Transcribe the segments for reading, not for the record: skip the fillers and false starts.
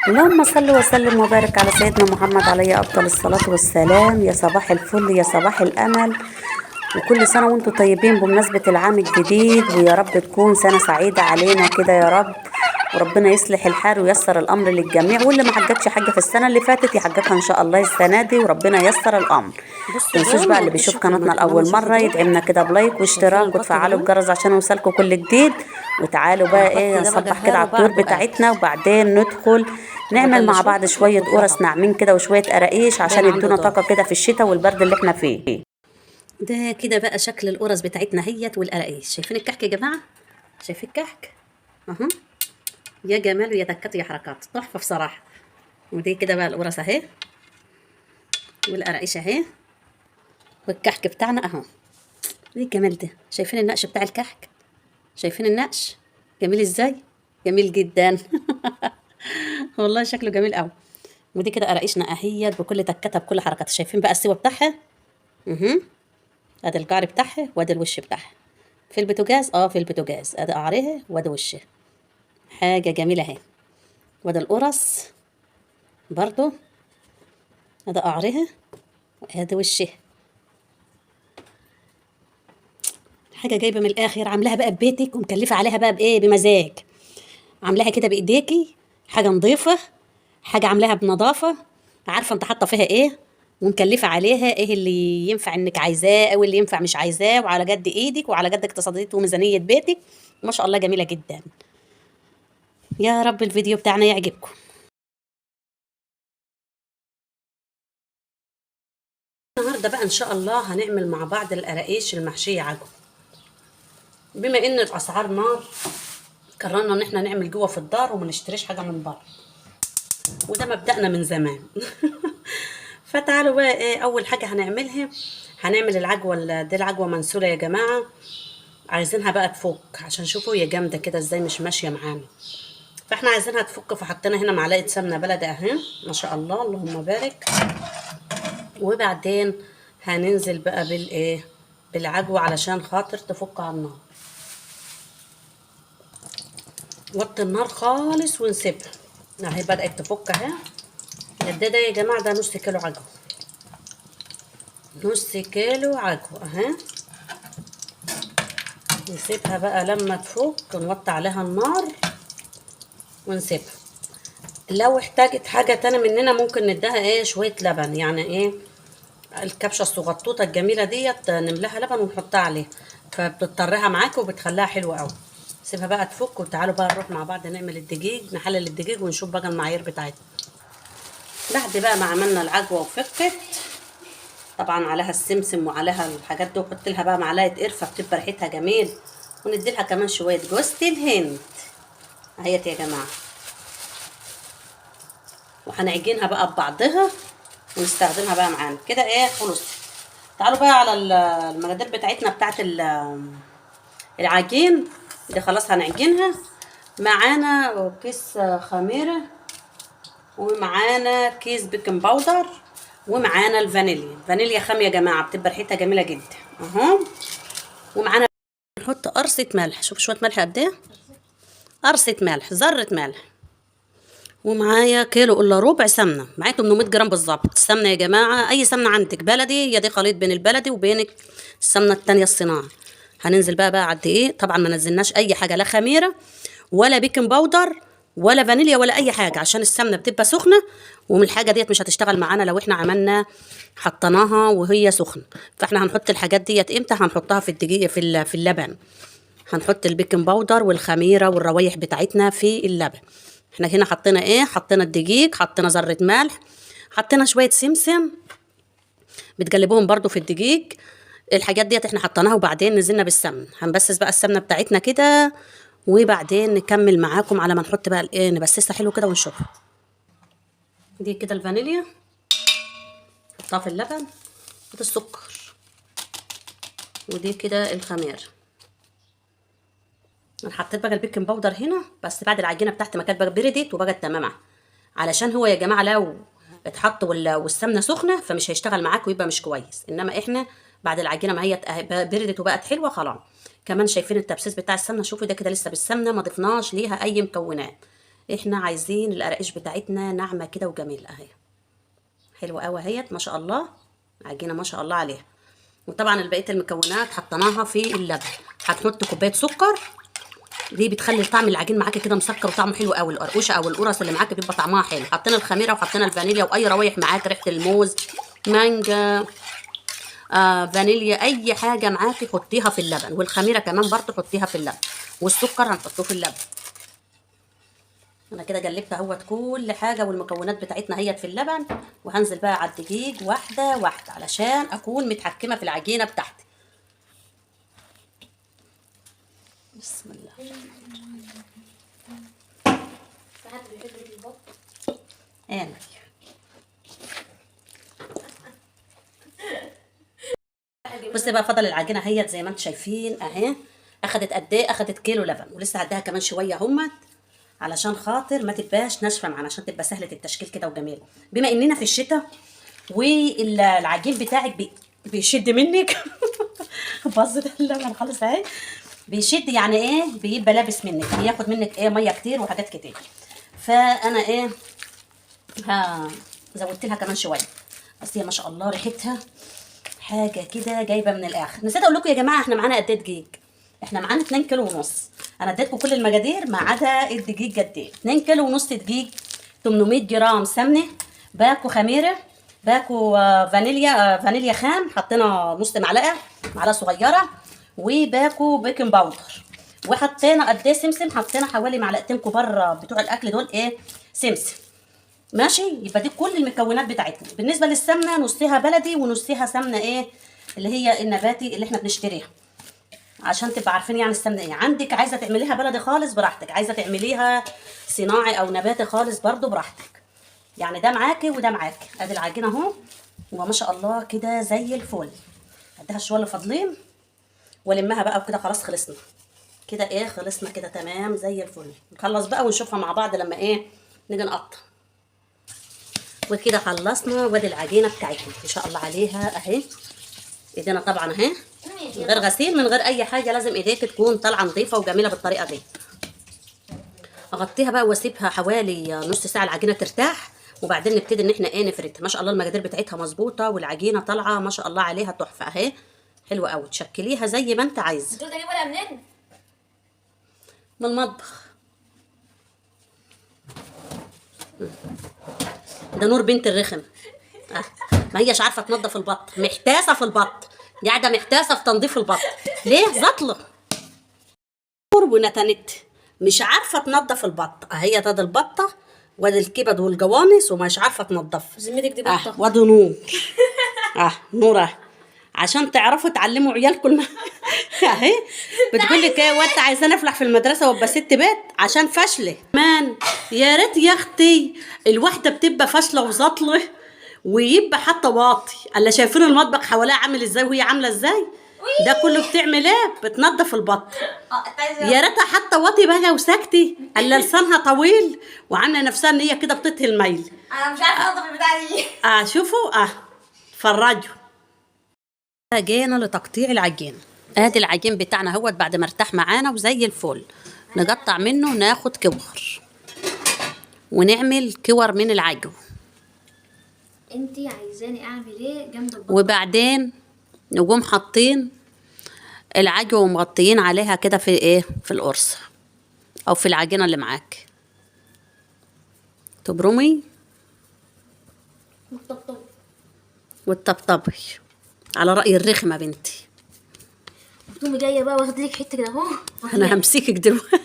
اللهم صل وسلم وبارك على سيدنا محمد عليه أفضل الصلاة والسلام. يا صباح الفل، يا صباح الأمل، وكل سنة وانتم طيبين بمناسبة العام الجديد، ويا رب تكون سنة سعيدة علينا كده يا رب. وربنا يصلح الحال ويسر الأمر للجميع، واللي ما حجتش حاجة في السنة اللي فاتت يحججها إن شاء الله السنة دي، وربنا ييسر الأمر. بصوا تنسوش دول بقى ما اللي بيشوف رضيتش لما قناتنا لما لأول اشوفوا مرة دول. يدعمنا كده بلايك شايفين واشتراك البط وتفعلوا ده؟ الجرس عشان يوصلكم كل جديد. وتعالوا بقى البط ايه ده نصبح كده على بجهره الطيور بعده قاعد بتاعتنا، وبعدين ندخل نعمل مع بعض وبجلشوهم شوية ياخدوا قرص الذهب. ناعمين كده وشوية قراقيش باين عشان عنده يدونا ضهر. طاقة كده في الشتاء والبرد اللي احنا فيه. ده كده بقى شكل القرص بتاعتنا هيت والقراقيش. شايفين الكحك يا جماعه؟ شايفين الكحك اهو. يا جمال ويا تكات ويا حركات، تحفه بصراحه. ودي كده بقى القرص اهي، والقراقيش اهي، والكحك بتاعنا اهو. ايه الجمال ده؟ شايفين النقش بتاع الكحك؟ شايفين النقش جميل ازاي؟ جميل جدا. والله شكله جميل قوي. ودي كده قراقيشنا اهيت بكل تكتها بكل حركاتها. شايفين بقى السوا بتاعها؟ اها. ادي القعر بتاعها وادي الوش بتاعها. في البوتاجاز، في البوتاجاز، ادي قعرها وادي وشها. حاجه جميله اهي. وادي القرص برضو، ادي قعرها وادي وشها. حاجه جايبه من الاخر، عاملاها بقى ببيتك ومكلفه عليها بقى بايه، بمزاج. عاملاها كده بايديكي، حاجه نظيفه، حاجه عاملاها بنظافه، عارفه انت حاطه فيها ايه، ومكلفه عليها ايه اللي ينفع انك عايزاه او اللي ينفع مش عايزاه، وعلى قد ايدك وعلى قد اقتصادية وميزانيه بيتك. ما شاء الله جميله جدا. يا رب الفيديو بتاعنا يعجبكم. النهارده بقى ان شاء الله هنعمل مع بعض القراقيش المحشيه عجوه. بما ان الاسعار نار، قررنا ان احنا نعمل جوه في الدار وما نشتريش حاجه من بره، وده مبدأنا من زمان. فتعالوا بقى ايه اول حاجه هنعملها. هنعمل العجوه دي العجوه منسوله يا جماعه. عايزينها بقى تفك عشان شوفوا هي جامده كده ازاي، مش ماشيه معانا. فاحنا عايزينها تفك، فحطينا هنا معلقه سمنه بلدي اهي، ما شاء الله اللهم بارك. وبعدين هننزل بقى بالايه، بالعجوه علشان خاطر تفك على النار. وطي النار خالص ونسيبها اهي، بدأت تفك اهي. ده يا جماعه ده نص كيلو عجوه، نص كيلو عجوه اهي. نسيبها بقى لما تفك، نوطي عليها النار ونسيبها. لو احتاجت حاجة تاني مننا ممكن نديها ايه شوية لبن، يعني ايه الكبشة الصغطوطة الجميلة ديت نملاها لبن ونحطها عليها، فبتضطرها معاك وبتخليها حلوة قوي. سيبها بقى تفك، وتعالوا بقى نروح مع بعض نعمل الدقيق، نحلل الدقيق ونشوف بقى المعايير بتاعتنا. بعد بقى ما عملنا العجوة وفكت، طبعا عليها السمسم وعليها الحاجات دي، وحط لها بقى معلقة قرفة بتبقى ريحتها جميل، وندي لها كمان شوية جوز الهند اهيت يا جماعة. وهنعجنها بقى ببعضها ونستخدمها بقى معانا كده ايه خلص. تعالوا بقى على المقادير بتاعتنا بتاعت العجين دي. خلاص هنعجنها. معانا كيس خميرة، ومعانا كيس بيكنج باودر، ومعانا الفانيليا، فانيليا خام يا جماعة بتبقى ريحتها جميلة جدا اهو. ومعانا نحط قرصة ملح، شوف شوية ملح قد ايه، قرصة ملح، ذرة ملح. ومعايا كيلو الا ربع سمنه، معايا 800 جرام بالظبط. السمنه يا جماعه اي سمنه عندك بلدي، هي دي خليط بين البلدي وبين السمنه التانية الصناعه. هننزل بقى على قد ايه، طبعا ما نزلناش اي حاجه، لا خميره ولا بيكنج باودر ولا فانيليا ولا اي حاجه، عشان السمنه بتبقى سخنه، ومن الحاجه ديت مش هتشتغل معانا لو احنا عملنا حطيناها وهي سخنه. فاحنا هنحط الحاجات ديت امتى؟ هنحطها في الدقيق في اللبن. هنحط البيكنج باودر والخميره والروايح بتاعتنا في اللبن. احنا هنا حطينا ايه، حطينا الدقيق، حطينا ذره ملح، حطينا شويه سمسم بتقلبوهم برضو في الدقيق. الحاجات ديت احنا حطيناها، وبعدين نزلنا بالسمن. هنبسس بقى السمنه بتاعتنا كده، وبعدين نكمل معاكم على ما نحط بقى الايه، نبسسها حلو كده ونشوفها. دي كده الفانيليا نحطها في اللبن، ودي السكر، ودي كده الخميره. انا حطيت بقى البيكنج باودر هنا بس بعد العجينه بتاعتي ما كانت بقى بردت وبقت تمام، علشان هو يا جماعه لو اتحط والسمنه سخنه فمش هيشتغل معاك ويبقى مش كويس. انما احنا بعد العجينه ما هي بردت وبقت حلوه خلاص. كمان شايفين التبسيس بتاع السمنه، شوفوا ده كده لسه بالسمنه، ما ضفناش ليها اي مكونات. احنا عايزين القراقيش بتاعتنا ناعمه كده وجميله اهي، حلوه قوي اهيت ما شاء الله، عجينه ما شاء الله عليها. وطبعا بقيه المكونات حطيناها في اللبن. هتحط كوبايه سكر، دي بتخلي طعم العجين معاكي كده مسكر وطعمه حلو قوي. القرقوشه او القرص اللي معاكي بيبقى طعمها حلو. حطينا الخميره وحطينا الفانيليا واي روايح معاكي، ريحه الموز، مانجا، فانيليا، اي حاجه معاكي حطيها في اللبن. والخميره كمان برضه حطيها في اللبن، والسكر هنحطه في اللبن. انا كده قلبت اهوت كل حاجه والمكونات بتاعتنا هيت في اللبن. وهنزل بقى على الدقيق واحده واحده علشان اكون متحكمه في العجينه بتاعتي. بسم الله. انا بصي بقى، فضل العجينه هيت زي ما انتم شايفين اهي. اخدت قد ايه؟ اخدت كيلو لبن، ولسه هديها كمان شويه همت علشان خاطر ما تبقاش ناشفه معانا، عشان تبقى سهله التشكيل كده وجميله. بما اننا في الشتاء والعجين بتاعك بيشد منك باظت اللبن خالص اهي. بيشد يعني ايه؟ بيبقى لابس منك، بياخد منك ايه؟ ميه كتير وحاجات كتير. فانا ايه؟ زودت لها كمان شويه. بس هي ما شاء الله ريحتها حاجه كده جايبه من الاخر. نسيت اقول لكم يا جماعه احنا معانا قد ايه دقيق. احنا معانا 2 كيلو ونص. انا اديتكم كل المقادير ما عدا الدقيق قد ايه. 2 كيلو ونص دقيق، 800 جرام سمنه، باكو خميره، باكو فانيليا خام حطينا نص معلقه صغيره، وباكو بيكنج باودر. وحطينا قد ايه سمسم؟ حطينا حوالي معلقتين كبار بتوع الاكل دول ايه؟ سمسم. ماشي، يبقى دي كل المكونات بتاعتنا. بالنسبه للسمنه نصها بلدي ونصها سمنه ايه؟ اللي هي النباتي اللي احنا بنشتريها، عشان تبقى عارفين يعني السمنه ايه. عندك عايزه تعمليها بلدي خالص براحتك، عايزه تعمليها صناعي او نباتي خالص برضو براحتك. يعني ده معاكي وده معاكي. ادي العجينه اهو، وما شاء الله كده زي الفل. اديها شويه اللي فاضلين والمها بقى وكده. خلاص خلصنا كده ايه؟ خلصنا كده تمام زي الفل. نخلص بقى ونشوفها مع بعض لما ايه؟ نيجي نقطع. وكده خلصنا. وادي العجينه بتاعتنا ان شاء الله عليها اهي. ايدينا طبعا اهي من غير غسيل من غير اي حاجه، لازم ايديك تكون طالعه نظيفه وجميله بالطريقه دي. اغطيها بقى واسيبها حوالي نص ساعه العجينه ترتاح، وبعدين نبتدي ان احنا ايه؟ نفردها. ما شاء الله المقادير بتاعتها مظبوطه والعجينه طالعه ما شاء الله عليها تحفه اهي، حلوه قوي. تشكليها زي ما انت عايزه. انتوا تجيبوا منين؟ من المطبخ. ده نور بنت الرخم. ما هيش عارفه تنظف البط، محتاسه في البط، قاعده محتاسه في تنظيف البط. ليه؟ زطله ونتنت مش عارفه تنظف البط. اهي ده البطه وادي الكبد والجوانص ومش عارفه تنظف. ذمتك دي بطه. وادي نور. نوره، عشان تعرفوا تعلموا عيالكم اهي. بتقول لك ايه؟ وانت عايزاني افلح في المدرسه وابقى ست بيت عشان فاشله مان؟ يا ريت يا اختي الواحده بتبقى فاشله وزطله ويبقى حتى واطي. الا شايفين المطبخ حواليها عامل ازاي وهي عامله ازاي؟ ده كله بتعمل ايه؟ بتنظف البط. يا ريتها حتى واطي بقى وساكتي، الا لسانها طويل وعامله نفسها ان هي كده بتطهي الميل. انا مش عارفه انضف البتاعه دي. شوفوا اتفرجوا. جينا لتقطيع العجين. ادي العجين بتاعنا اهوت بعد ما ارتاح معانا وزي الفل. نقطع منه ناخد كور ونعمل كور من العجو. انتي عايزاني اعمل ايه جنب البط؟ وبعدين نقوم حاطين العجو ومغطيين عليها كده في ايه؟ في القرص او في العجينه اللي معاك. تبرمي وتطبطبي على رأي الرخمه بنتي. تقومي جايه بقى واخده لك حته كده اهو. انا همسكك دلوقتي.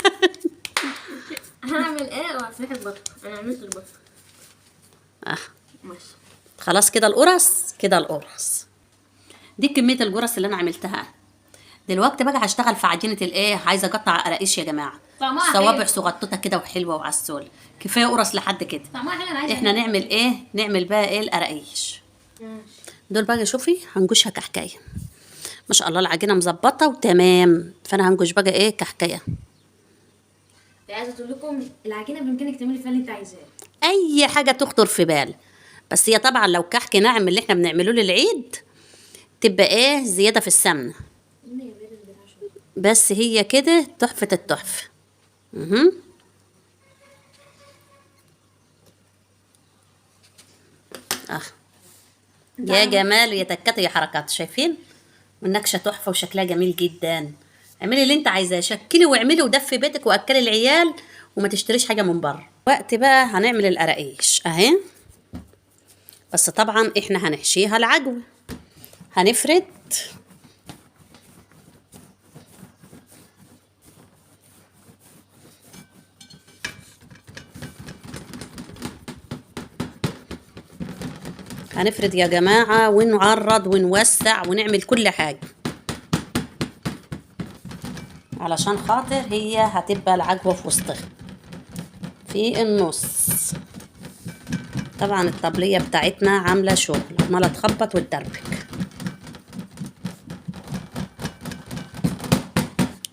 هعمل ايه؟ وهفتح البط. انا عملت البط. ماشي. خلاص كده القرص. كده القرص دي كميه القرص اللي انا عملتها. دلوقتي بقى هشتغل في عجينه الايه؟ عايزه اقطع قراقيش يا جماعه. طعمها صوابع حلو. صغططه كده وحلوه وعسول. كفايه قرص لحد كده. طعمها حلو. انا عايزه احنا نعمل ايه؟ نعمل بقى ايه؟ القراقيش دول بقى. شوفي هنجوشها كحكايه. ما شاء الله العجينه مظبطه وتمام. فانا هنجوش بقى ايه؟ كحكايه. عايزه اقول لكم العجينه بامكانك تعملي فيها اللي انت عايزاه. اي حاجه تخطر في بال. بس هي طبعا لو كحك ناعم اللي احنا بنعمله للعيد تبقى ايه؟ زياده في السمنه. بس هي كده تحفه التحفه. اه يا جمال يا تكات يا حركات، شايفين؟ والنكشه تحفه وشكلها جميل جدا. اعملي اللي انت عايزاه، شكلي واعملي ودفي بيتك واكلي العيال وما تشتريش حاجه من بره. وقت بقى هنعمل القراقيش اهي، بس طبعا احنا هنحشيها العجوه. هنفرد هنفرد يا جماعة ونعرض ونوسع ونعمل كل حاجة علشان خاطر هي هتبقى العجوة في وسطها في النص. طبعا الطبلية بتاعتنا عاملة شغل، عمالة تخبط وتدربك.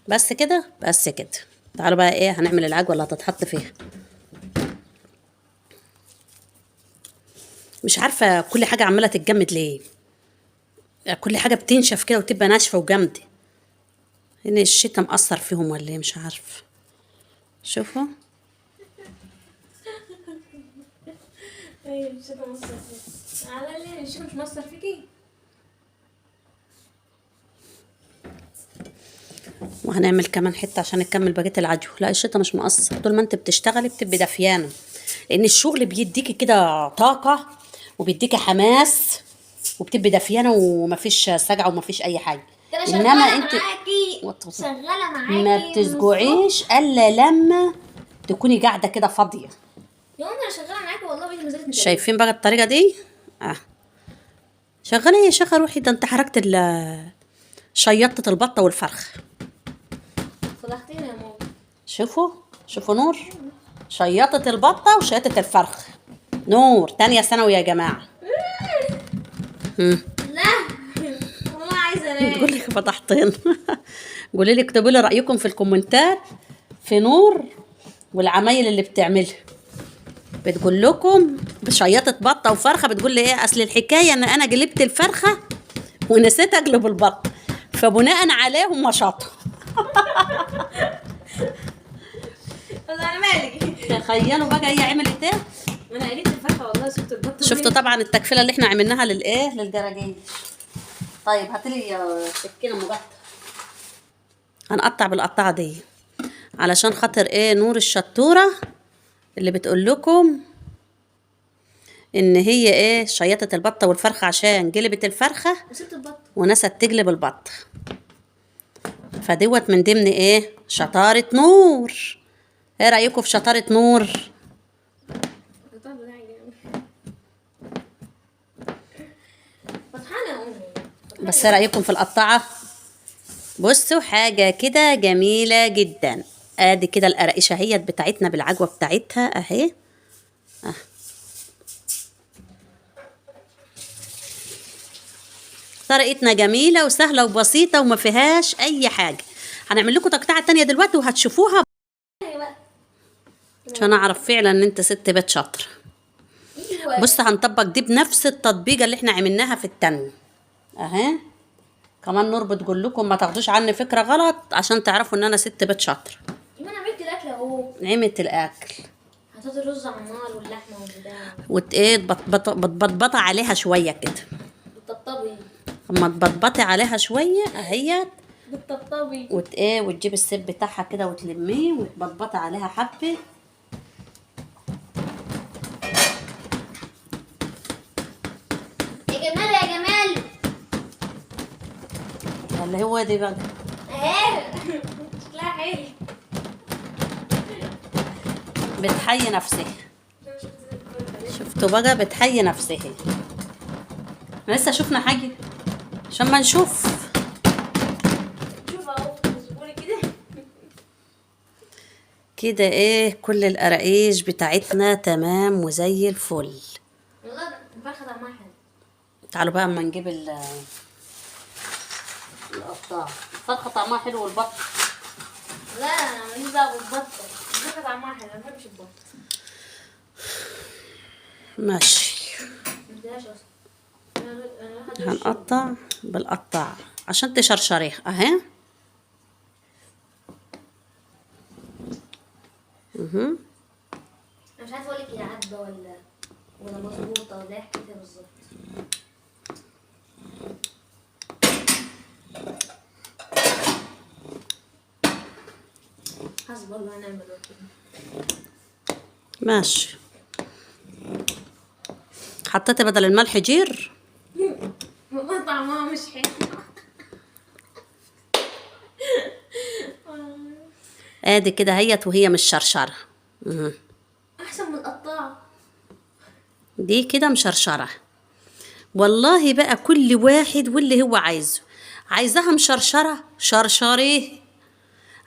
بس كده بس كده. تعالوا بقى ايه هنعمل العجوة اللي هتتحط فيها. مش عارفة كل حاجة عمالة تتجمد ليه، كل حاجة بتنشف كده وتبقى ناشفة وجامدة. هنا الشتا مأثر فيهم ولا ايه مش عارف. شوفوا ايوه الشتا مصر فيك. على ليه الشتا مش مصر فيكي؟ وهنعمل كمان حته عشان نكمل بقيه العجو. لا الشتا مش مقصر، طول ما انت بتشتغلي بتبقي دافيانه، لان الشغل بيديكي كده طاقه وبيديكي حماس وبتبقي دافيانه ومفيش سجع ومفيش اي حاجه. ده انا انما شغاله انت معاكي، شغاله معاكي ما بتسجعيش الا لما تكوني قاعده كده فاضيه. يا انا شغاله معاكي والله بقيت مزاجي متضايق. شايفين بقى الطريقه دي؟ شغاله يا شيخه روحي، ده انت حركت شيطت البطه والفرخ. فضحتينا يا ماما. شوفوا نور، شيطت البطه وشيطت الفرخ. نور تانية ثانوي يا جماعه. لا والله عايزه انام. تقول لك فضحتين. قولي لي اكتبوا لي رايكم في الكومنتات في نور والعمايل اللي بتعملها. بتقول لكم بشيطت بطه وفرخه، بتقول لي ايه اصل الحكايه ان انا قلبت الفرخه ونسيت اقلب البط، فبناء عليهم مشاطه. والله انا مالي. تخيلوا بقى هي عملت ايه. انا قلبت الفرخه والله شفت البط. شفتوا طبعا التكفيله اللي احنا عملناها للايه للجراجيل. طيب هاتلي سكينه مبتة هنقطع بالقطعه دي علشان خاطر ايه نور الشطوره اللي بتقول لكم ان هي ايه شيطت البطه والفرخه عشان قلبت الفرخه وسبت البط. ونست تقلب البط. فدوت من ضمن ايه شطاره نور. ايه رايكم في شطاره نور؟ فرحانه يا امي. بس ايه رايكم في القطعه؟ بصوا حاجه كده جميله جدا. ادي كده القرقشه اهيت بتاعتنا بالعجوه بتاعتها اهي. طريقتنا جميله وسهله وبسيطه وما فيهاش اي حاجه. هنعمل لكم تقطيعه تانية دلوقتي وهتشوفوها عشان اعرف فعلا ان انت ست بيت شاطره. بص هنطبق دي بنفس التطبيقه اللي احنا عملناها في التانية اهي. كمان نور بتقول لكم ما تاخدوش عني فكره غلط عشان تعرفوا ان انا ست بيت شاطره. يبقى انا عملت الاكل اهو. عملت الاكل حطيت الرز على النار واللحمه والبتاع. ايه بتبطبطي عليها شويه كده. بتطبطبي. اما تبطبطي عليها شويه اهيت بتطبطبي. وتجيب السيب بتاعها كده وتلميه وتبطبطي عليها حبه. يا جمال يا جمال. اللي هو دي بقى اهي شكلها حلو. بتحيي نفسها. شفتوا بقى بتحيي نفسها. احنا لسه شفنا حاجه عشان ما نشوف. شوف اهو زبوني كده. كده ايه كل القراقيش بتاعتنا تمام وزي الفل. والله الفرخه طعمها حلو. تعالوا بقى اما نجيب القطاع. الفرخه طعمها حلو والبط. لا انا ماليش دعوه بالبط. الفرخه طعمها حلو انا ما بحبش البط. ماشي ما بديهاش اصلا. هنقطع بالقطاع عشان تشرشريها اهي. انا مش عارفه اقول لك يا عدبه ولا ولا مظبوطة ولا كده بالظبط. حسب الله ونعم الوكيل. ماشي. حطيتي بدل الملح جير؟ والله طعمها مش حلو. ادي كده هيت وهي مش شرشرة. احسن من القطاع. دي كده مشرشرة. والله بقى كل واحد واللي هو عايزه. عايزاها مشرشرة شرشريه،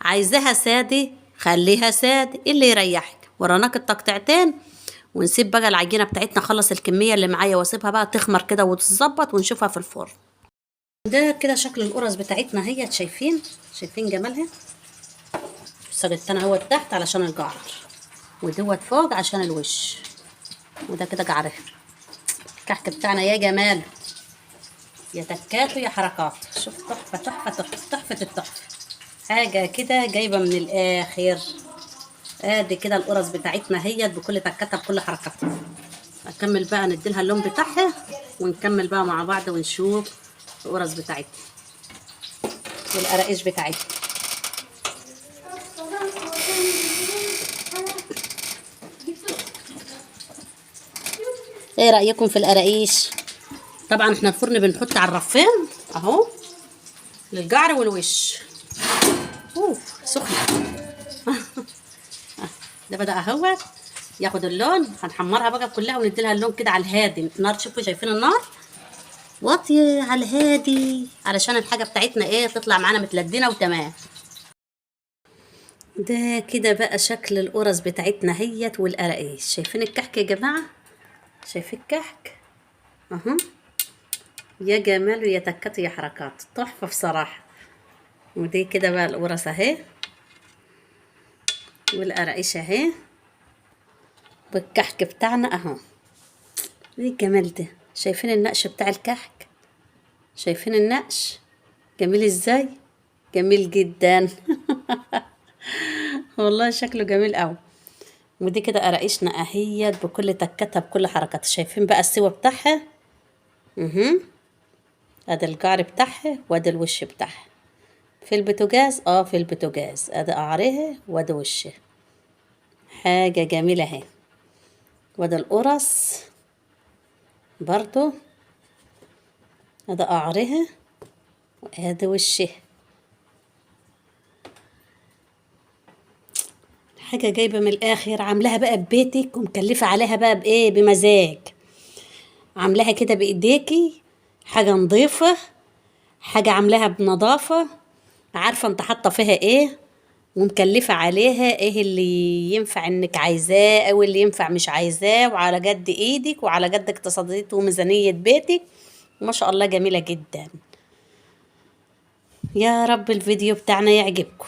عايزاها سادة خليها سادة، اللي يريحك. وراناك التقطيعتين ونسيب بقى العجينة بتاعتنا، اخلص الكمية اللي معايا واسيبها بقى تخمر كده وتتظبط ونشوفها في الفرن. ده كده شكل القرص بتاعتنا هي، شايفين جمالها. سجدت انا هو تحت علشان الجعر، ودوت فوق عشان الوش، وده كده جعرها. الكحك بتاعنا يا جمال، يا تكات ويا حركات. شوف تحفة تحفة تحفة تحفة التحفة، حاجة كده جايبة من الآخر. ادي كده القرص بتاعتنا هي بكل تكاتها بكل حركاتها. اكمل بقى نديلها اللون بتاعها ونكمل بقى مع بعض ونشوف القرص بتاعتنا والقراقيش بتاعتنا. ايه رأيكم في القراقيش؟ طبعا احنا الفرن بنحط على الرفين اهو للجعر والوش. سخنة. ده بدأ اهوت ياخد اللون. هنحمرها بقى كلها ونديلها اللون كده على الهادي. النار شوفوا شايفين النار واطية على الهادي علشان الحاجة بتاعتنا ايه تطلع معانا متلدنة وتمام. ده كده بقى شكل القرص بتاعتنا هيت والقراقيش. شايفين الكحك يا جماعة؟ شايفين الكحك اهو، يا جمال ويا تكات ويا حركات، تحفة بصراحة. ودي كده بقى القرص اهي والقراقيش اهي والكحك بتاعنا اهو. ايه الجمال ده؟ شايفين النقش بتاع الكحك؟ شايفين النقش جميل ازاي؟ جميل جدا. والله شكله جميل قوي. ودي كده قراقيشنا اهيت بكل تكتها بكل حركاتها. شايفين بقى السوا بتاعها ادي الجعر بتاعها وادي الوش بتاعها في البوتاجاز. في البوتاجاز ادي قعرها وادي وشها، حاجة جميلة اهي. وادي القرص برضو ادي قعرها وادي وشها، حاجة جايبة من الآخر. عاملاها بقى ببيتك ومكلفة عليها بقى بإيه؟ بمزاج. عاملاها كده بإيديكي، حاجة نظيفة، حاجة عاملاها بنظافة، عارفة انت حاطة فيها ايه ومكلفة عليها ايه اللي ينفع انك عايزاه او اللي ينفع مش عايزاه، وعلى قد ايدك وعلى قد اقتصادية وميزانية بيتك. ما شاء الله جميلة جدا. يا رب الفيديو بتاعنا يعجبكم.